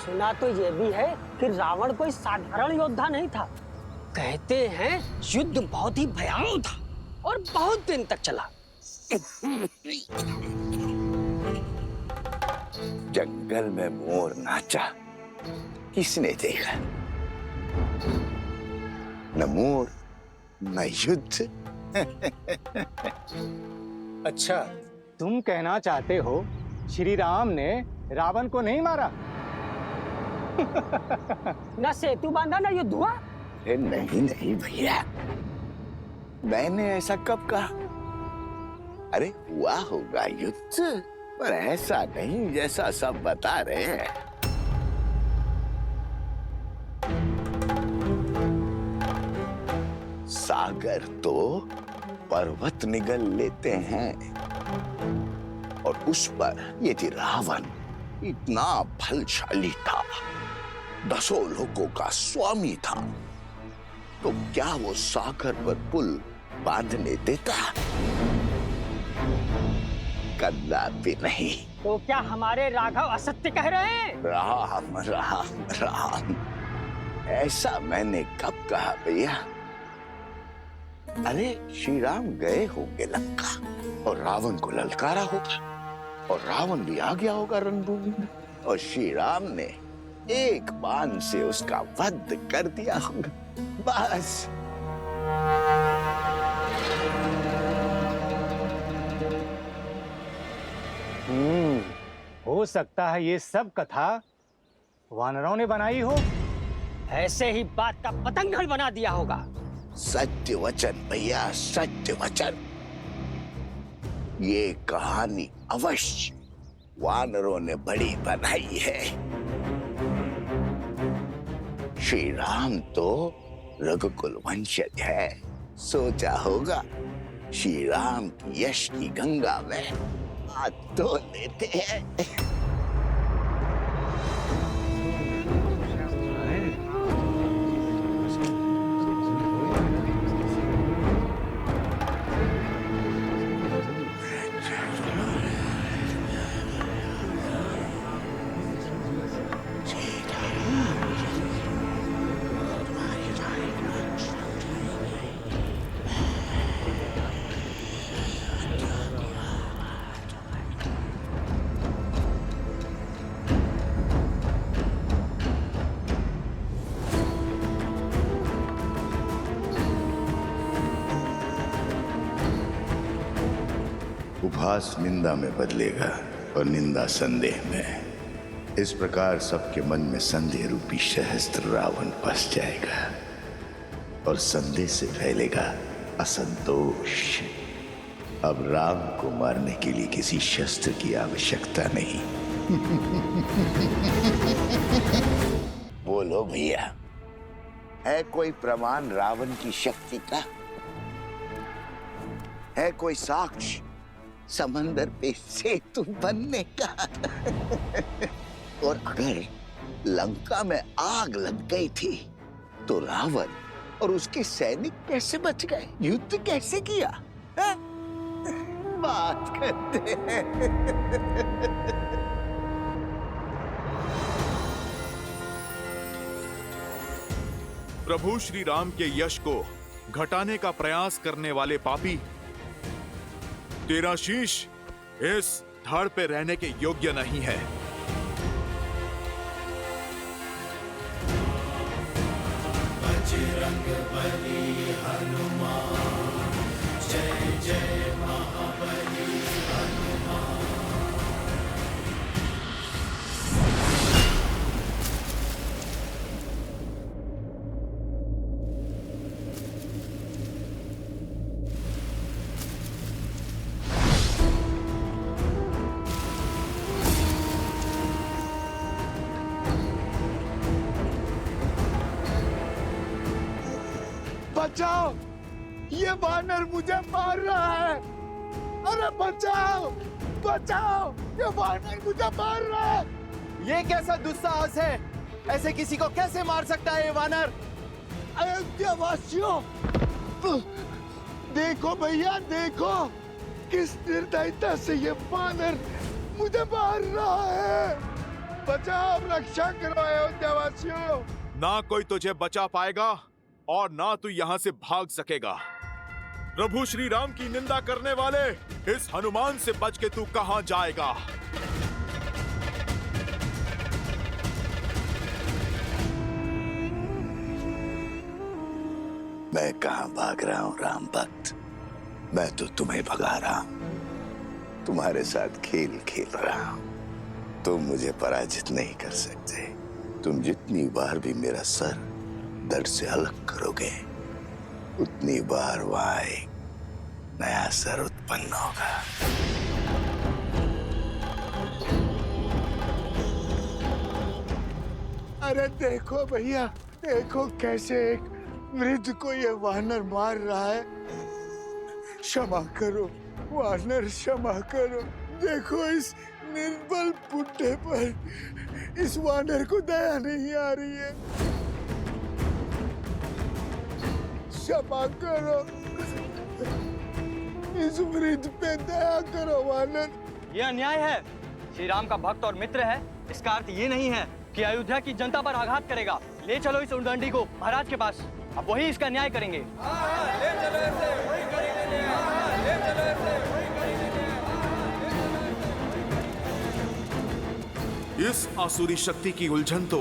सुना तो ये भी है कि रावण कोई साधारण योद्धा नहीं था। कहते हैं युद्ध बहुत ही भयावह था और बहुत दिन तक चला। जंगल में मोर नाचा, किसने देखा? न मोर न युद्ध। अच्छा, तुम कहना चाहते हो श्री राम ने रावण को नहीं मारा? न सेतु बांधा न युद्ध हुआ। नहीं नहीं भैया, मैंने ऐसा कब कहा? अरे हुआ होगा युद्ध, पर ऐसा नहीं जैसा सब बता रहे हैं। सागर तो पर्वत निगल लेते हैं, और उस पर यदि रावण इतना बलशाली था, 10 लोगों का स्वामी था, तो क्या वो सागर पर पुल बांधने देता? कदापि नहीं। तो क्या हमारे राघव असत्य कह रहे हैं? राम राम राम, ऐसा मैंने कब कहा भैया? अरे श्री राम गए होंगे लंका और रावण को ललकारा होगा, और रावण भी आ गया होगा रणभूमि में, और श्री राम ने एक बाण से उसका वध कर दिया होगा, बस। हो सकता है ये सब कथा वानरों ने बनाई हो। ऐसे ही बात का पतंगड़ बना दिया होगा। सत्य वचन भैया, सत्य वचन। ये कहानी अवश्य वानरों ने बड़ी बनाई है। श्री राम तो रघुकुल वंशज है, सोचा होगा श्री राम की यश की गंगा में हाथ धो लेते हैं। उपहास निंदा में बदलेगा और निंदा संदेह में। इस प्रकार सबके मन में संदेह रूपी सहस्त्र रावण बस जाएगा, और संदेह से फैलेगा असंतोष। अब राम को मारने के लिए किसी शस्त्र की आवश्यकता नहीं। बोलो भैया, है कोई प्रमाण रावण की शक्ति का? है कोई साक्ष्य समंदर पे सेतु बनने का? और अगर लंका में आग लग गई थी तो रावण और उसके सैनिक कैसे बच गए? युद्ध कैसे किया? है? बात करते हैं। प्रभु श्री राम के यश को घटाने का प्रयास करने वाले पापी, तेरा शीश इस धड़ पे रहने के योग्य नहीं है। बजरंग बली हनुमान, जय जय महाबली हनुमान। बचाओ, ये वानर मुझे मार रहा है। अरे बचाओ, बचाओ, ये वानर मुझे मार रहा है। ये कैसा दुस्साहस है? ऐसे किसी को कैसे मार सकता है ये वानर? अयोध्यावासियों, देखो भैया, देखो किस निर्दयता से ये वानर मुझे मार रहा है। बचाओ, रक्षा करो अयोध्यावासियों। ना कोई तुझे बचा पाएगा और ना तू यहाँ से भाग सकेगा। प्रभु श्री राम की निंदा करने वाले इस हनुमान से बच के तू कहां जाएगा? मैं कहां भाग रहा हूं राम भक्त, मैं तो तुम्हें भगा रहा हूं, तुम्हारे साथ खेल खेल रहा हूं। तुम मुझे पराजित नहीं कर सकते। तुम जितनी बार भी मेरा सर धड़ से अलग करोगे, उतनी बार वहां एक नया सर उत्पन्न होगा। अरे देखो भैया, देखो कैसे एक वृद्ध को ये वानर मार रहा है। क्षमा करो वानर, क्षमा करो। देखो इस निर्बल बुड्ढे पर इस वानर को दया नहीं आ रही है। क्षमा करो, इस वृद्ध पे दया करो वानर। यह अन्याय है। श्री राम का भक्त और मित्र है, इसका अर्थ ये नहीं है कि अयोध्या की जनता पर आघात करेगा। ले चलो इस उद्दंडी को महाराज के पास, अब वही इसका न्याय करेंगे। ले चलो इसे, वही करेंगे न्याय। ले चलो इसे, वही करेंगे न्याय। इस आसुरी शक्ति की उलझन तो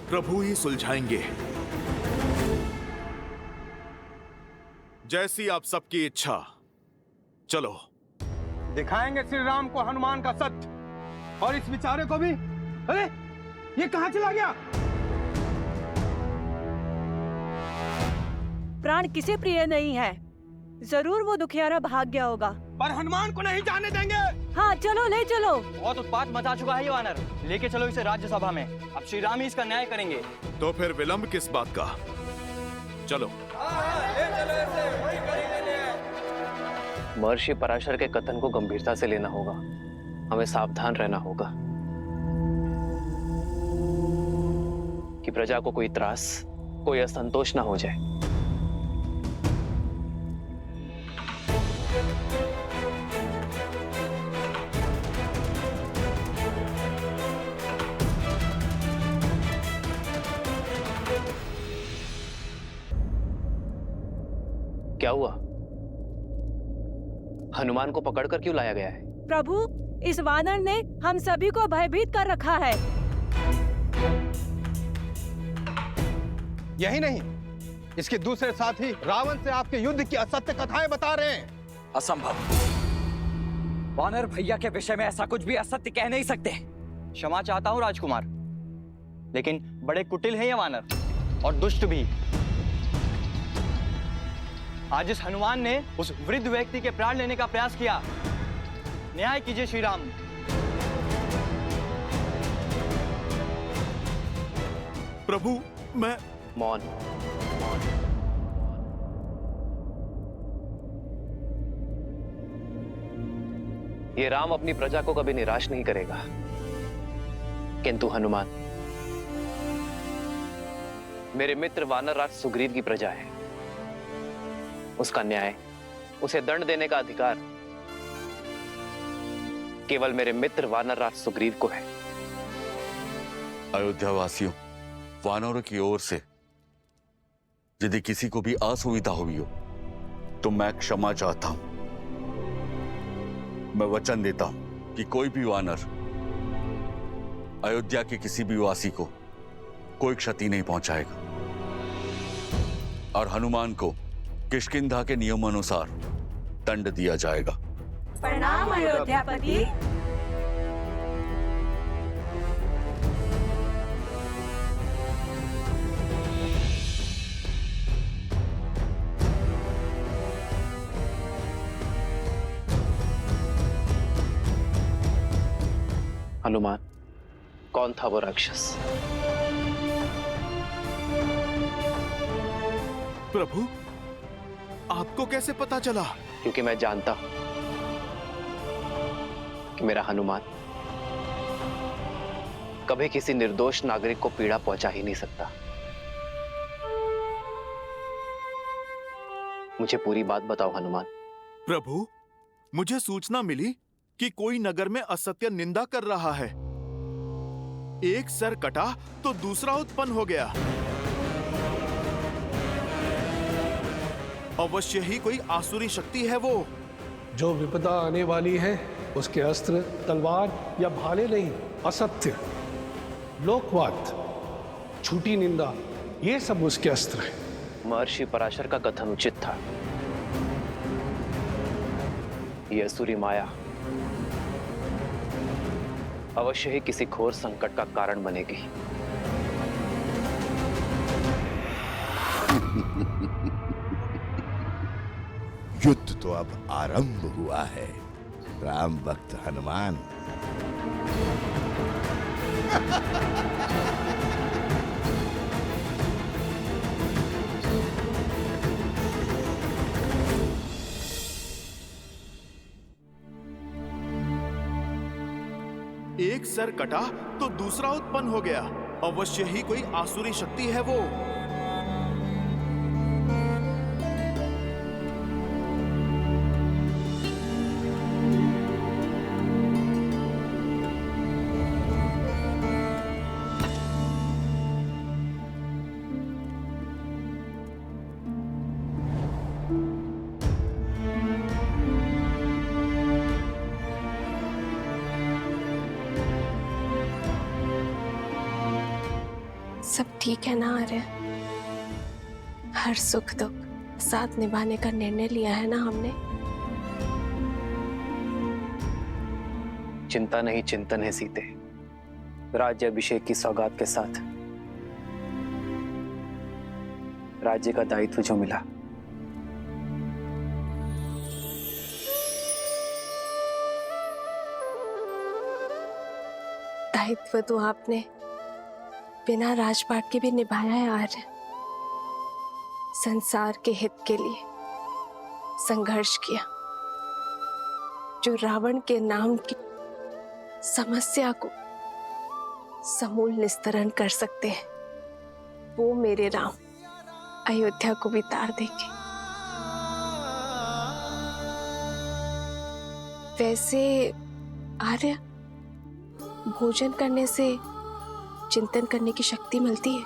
प्रभु ही सुलझाएंगे। जैसी आप सबकी इच्छा। चलो दिखाएंगे श्री राम को हनुमान का सत्य, और इस बेचारे को भी। अरे ये कहां चला गया? प्राण किसे प्रिय नहीं है, जरूर वो दुखियारा भाग गया होगा। पर हनुमान को नहीं जाने देंगे। हाँ चलो, ले चलो। बहुत उत्पात मचा चुका है ये वानर, लेके चलो इसे राज्यसभा में। अब श्री राम ही इसका न्याय करेंगे। तो फिर विलंब किस बात का? चलो। महर्षि पराशर के कथन को गंभीरता से लेना होगा, हमें सावधान रहना होगा कि प्रजा को कोई त्रास, कोई असंतोष ना हो जाए। क्या हुआ? हनुमान को पकड़कर क्यों लाया गया है? प्रभु, इस वानर ने हम सभी को भयभीत कर रखा है। यही नहीं, इसके दूसरे साथी रावण से आपके युद्ध की असत्य कथाएं बता रहे हैं। असंभव। वानर भैया के विषय में ऐसा कुछ भी असत्य कह नहीं सकते। क्षमा चाहता हूँ राजकुमार, लेकिन बड़े कुटिल हैं ये वानर और दुष्ट भी। आज इस हनुमान ने उस वृद्ध व्यक्ति के प्राण लेने का प्रयास किया। न्याय कीजिए श्री राम। प्रभु मैं मौन। ये राम अपनी प्रजा को कभी निराश नहीं करेगा, किंतु हनुमान मेरे मित्र वानरराज सुग्रीव की प्रजा है। उसका न्याय, उसे दंड देने का अधिकार केवल मेरे मित्र वानरराज सुग्रीव को है। अयोध्या वासियों, वानरों की ओर से यदि किसी को भी असुविधा हुई हो तो मैं क्षमा चाहता हूं। मैं वचन देता हूं कि कोई भी वानर अयोध्या के किसी भी वासी को कोई क्षति नहीं पहुंचाएगा, और हनुमान को किष्किंधा के नियमानुसार दंड दिया जाएगा। प्रणाम अयोध्यापति। हनुमान, कौन था वो राक्षस? प्रभु, आपको कैसे पता चला? क्योंकि मैं जानता हूं कि मेरा हनुमान कभी किसी निर्दोष नागरिक को पीड़ा पहुंचा ही नहीं सकता। मुझे पूरी बात बताओ हनुमान। प्रभु, मुझे सूचना मिली कि कोई नगर में असत्य निंदा कर रहा है। एक सर कटा तो दूसरा उत्पन्न हो गया। अवश्य ही कोई आसुरी शक्ति है वो। जो विपदा आने वाली है उसके अस्त्र तलवार या भाले नहीं, असत्य, लोकवाद, झूठी निंदा, ये सब उसके अस्त्र हैं। महर्षि पराशर का कथन उचित था। यह असुरी माया अवश्य ही किसी घोर संकट का कारण बनेगी। युद्ध तो अब आरंभ हुआ है राम भक्त हनुमान। एक सर कटा तो दूसरा उत्पन्न हो गया। अवश्य ही कोई आसुरी शक्ति है वो। सब ठीक है ना आर्य? हर सुख दुख साथ निभाने का निर्णय लिया है ना हमने? चिंता नहीं चिंतन है सीते। राज्य अभिषेक की सौगात के साथ राज्य का दायित्व जो मिला, दायित्व तो आपने बिना राजपाट के भी निभाया है आर्य। संसार के हित के लिए संघर्ष किया। जो रावण के नाम की समस्या को समूल निस्तरण कर सकते हैं, वो मेरे राम अयोध्या को भी तार देंगे। वैसे आर्य, भोजन करने से चिंतन करने की शक्ति मिलती है।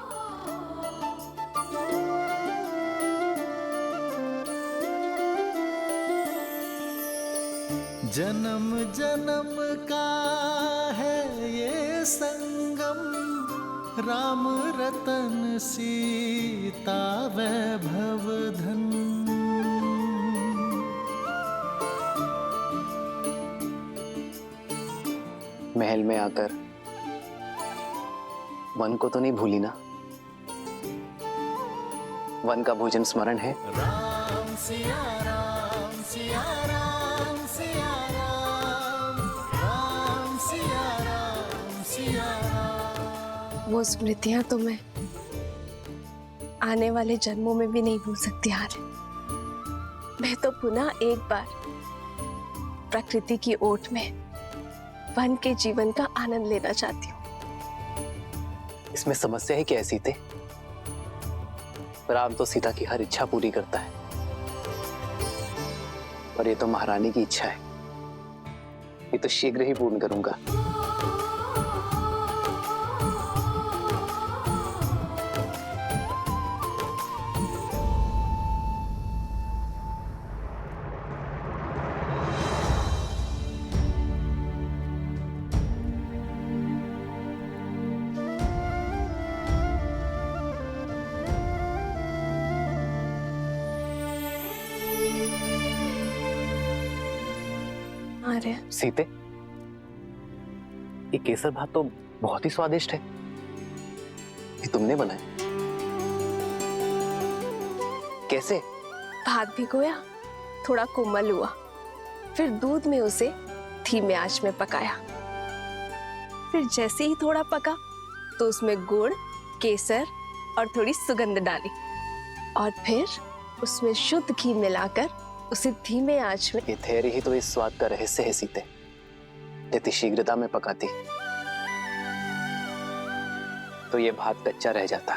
जन्म जन्म का है ये संगम, राम रतन सीता वैभव धन। महल में आकर वन को तो नहीं भूली ना? वन का भोजन स्मरण है? राम सिया राम सिया राम सिया राम, राम सिया राम सिया राम। वो स्मृतियां तो मैं आने वाले जन्मों में भी नहीं भूल सकती यार। मैं तो पुनः एक बार प्रकृति की ओट में वन के जीवन का आनंद लेना चाहती हूँ। इसमें समस्या है क्या है सीते? राम तो सीता की हर इच्छा पूरी करता है, और ये तो महारानी की इच्छा है। ये तो शीघ्र ही पूर्ण करूंगा। सीते, ये केसर भात तो बहुत ही स्वादिष्ट है। ये तुमने बनाया? कैसे? भात भिगोया, थोड़ा कोमल हुआ, फिर दूध में उसे धीमे आंच में पकाया। फिर जैसे ही थोड़ा पका तो उसमें गुड़, केसर और थोड़ी सुगंध डाली, और फिर उसमें शुद्ध घी मिलाकर उसे धीमे आंच में। ये धैर्य ही तो इस स्वाद का रहस्य है सीते। यदि शीघ्रता में पकाती तो ये भात कच्चा रह जाता,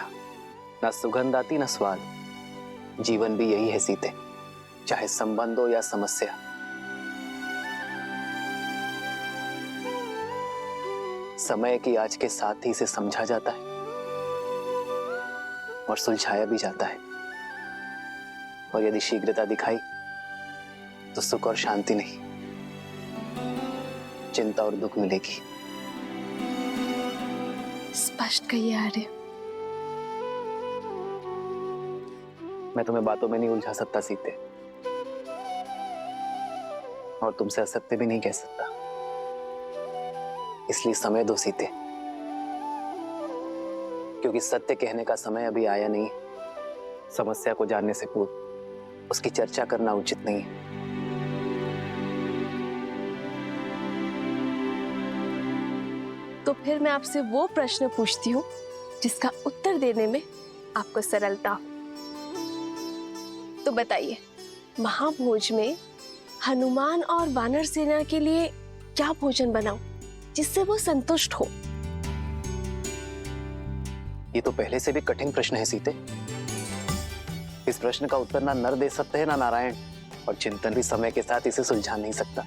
ना सुगंध आती ना स्वाद। जीवन भी यही है सीते, चाहे संबंध हो या समस्या। समय की आज के साथ ही इसे समझा जाता है और सुलझाया भी जाता है। और यदि शीघ्रता दिखाई तो सुख और शांति नहीं, चिंता और दुख मिलेगी। स्पष्ट कहिए आर्य। मैं तुम्हें बातों में नहीं उलझा सकता सीते, और तुमसे असत्य भी नहीं कह सकता। इसलिए समय दो सीते, क्योंकि सत्य कहने का समय अभी आया नहीं। समस्या को जानने से पूर्व उसकी चर्चा करना उचित नहीं है। तो फिर मैं आपसे वो प्रश्न पूछती हूँ जिसका उत्तर देने में आपको सरलता हो। तो बताइए, महाभोज में हनुमान और वानर सेना के लिए क्या भोजन बनाऊं जिससे वो संतुष्ट हो? ये तो पहले से भी कठिन प्रश्न है सीते। इस प्रश्न का उत्तर ना नर दे सकते हैं ना नारायण, और चिंतन भी समय के साथ इसे सुलझा नहीं सकता।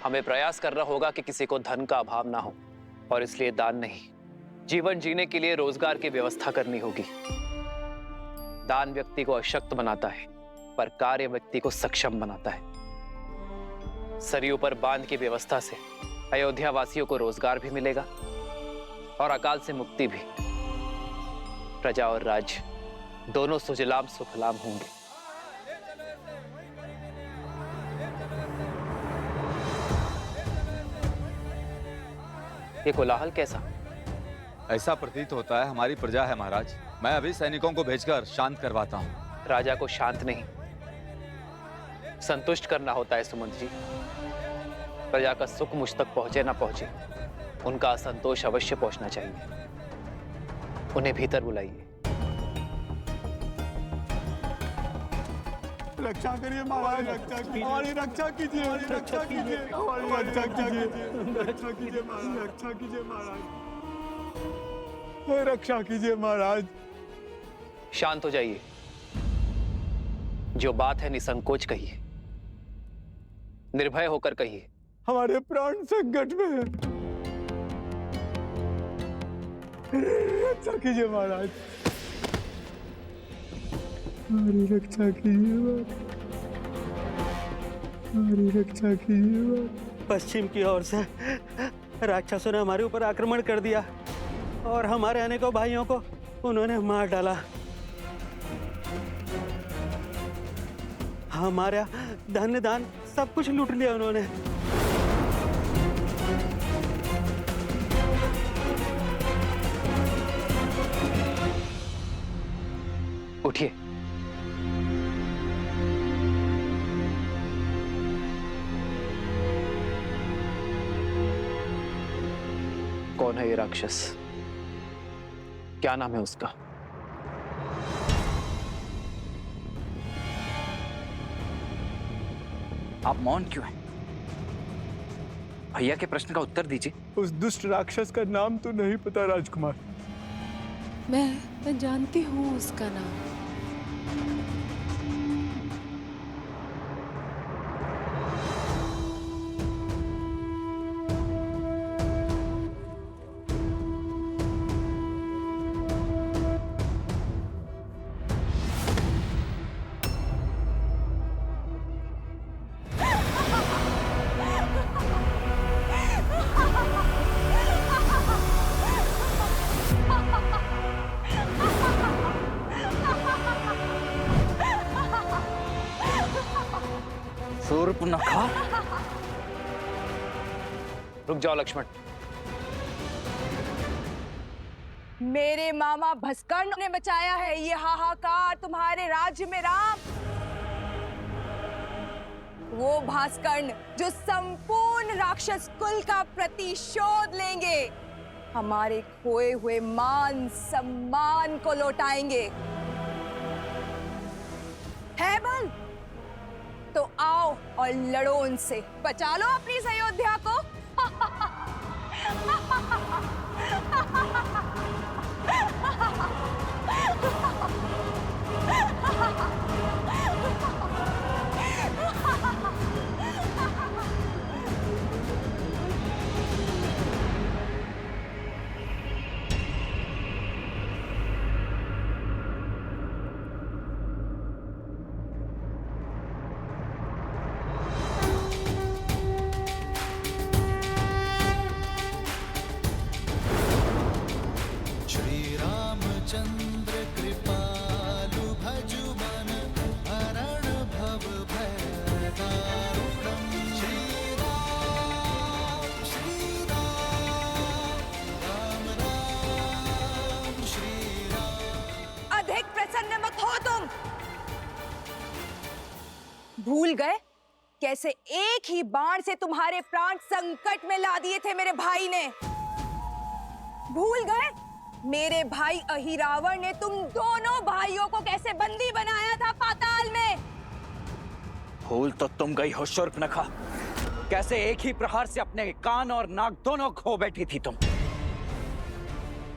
हमें प्रयास करना होगा कि किसी को धन का अभाव ना हो, और इसलिए दान नहीं, जीवन जीने के लिए रोजगार की व्यवस्था करनी होगी। दान व्यक्ति को अशक्त बनाता है, पर कार्य व्यक्ति को सक्षम बनाता है। सरयू पर बांध की व्यवस्था से अयोध्या वासियों को रोजगार भी मिलेगा और अकाल से मुक्ति भी। प्रजा और राज्य दोनों सुजलाम सुफलाम होंगे। ये कोलाहल कैसा? ऐसा प्रतीत होता है हमारी प्रजा है महाराज। मैं अभी सैनिकों को भेजकर शांत करवाता हूँ। राजा को शांत नहीं, संतुष्ट करना होता है सुमंत जी। प्रजा का सुख मुझ तक पहुंचे ना पहुंचे, उनका असंतोष अवश्य पहुंचना चाहिए। उन्हें भीतर बुलाइए। रक्षा करिए महाराज, रक्षा कीजिए, हमारी रक्षा कीजिए, रक्षा कीजिए, हमारी रक्षा कीजिए, रक्षा कीजिए महाराज, रक्षा कीजिए महाराज, रक्षा कीजिए महाराज। शांत हो जाइए। जो बात है निसंकोच कहिए, निर्भय होकर कहिए। हमारे प्राण संकट में है, रक्षा कीजिए महाराज, हमारी रक्षा कीजिए, हमारी रक्षा कीजिए। पश्चिम की ओर से राक्षसों ने हमारे ऊपर आक्रमण कर दिया और हमारे अनेकों भाइयों को उन्होंने मार डाला। हमारा धन दान सब कुछ लूट लिया उन्होंने। उठिए। कौन है ये राक्षस? क्या नाम है उसका? आप मौन क्यों हैं? भैया के प्रश्न का उत्तर दीजिए। उस दुष्ट राक्षस का नाम तो नहीं पता राजकुमार। मैं जानती हूँ उसका नाम। सूर्पनखा। रुक जाओ लक्ष्मण। मेरे मामा भस्कर्ण ने मचाया है ये हाहाकार तुम्हारे राज्य में राम। वो भास्कर्ण जो संपूर्ण राक्षस कुल का प्रतिशोध लेंगे, हमारे खोए हुए मान सम्मान को लौटाएंगे। है बल तो आओ और लड़ो उनसे, बचा लो अपनी इस अयोध्या को। भूल गए कैसे एक ही बाण से तुम्हारे प्राण संकट में ला दिए थे मेरे भाई ने? भूल गए मेरे भाई अहिरावण ने तुम दोनों भाइयों को कैसे बंदी बनाया था पाताल में? भूल तो तुम गई हो शूर्पणखा, कैसे एक ही प्रहार से अपने कान और नाक दोनों खो बैठी थी तुम।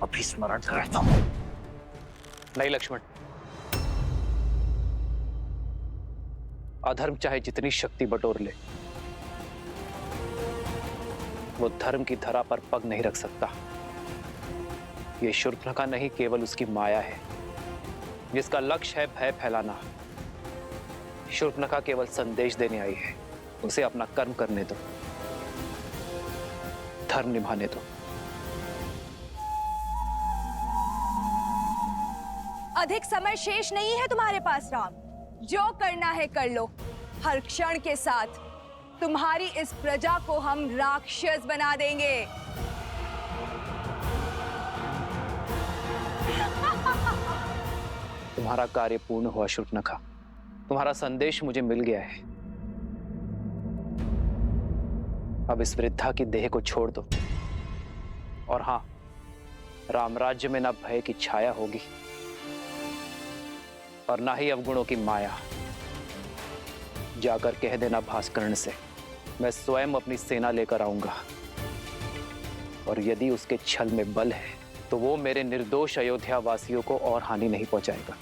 अभी स्मरण करता हूं। नहीं लक्ष्मण, अधर्म चाहे जितनी शक्ति बटोर ले, वो धर्म की धरा पर पग नहीं रख सकता। ये शूर्पणखा नहीं, केवल उसकी माया है जिसका लक्ष्य है भय फैलाना। शूर्पणखा केवल संदेश देने आई है, उसे अपना कर्म करने दो, धर्म निभाने दो। अधिक समय शेष नहीं है तुम्हारे पास राम, जो करना है कर लो। हर क्षण के साथ तुम्हारी इस प्रजा को हम राक्षस बना देंगे। तुम्हारा कार्य पूर्ण हुआ शूर्पणखा, तुम्हारा संदेश मुझे मिल गया है। अब इस वृद्धा की देह को छोड़ दो। और हां, रामराज्य में ना भय की छाया होगी और ना ही अवगुणों की माया। जाकर कह देना भास्कर्ण से, मैं स्वयं अपनी सेना लेकर आऊंगा, और यदि उसके छल में बल है तो वो मेरे निर्दोष अयोध्या वासियों को और हानि नहीं पहुंचाएगा।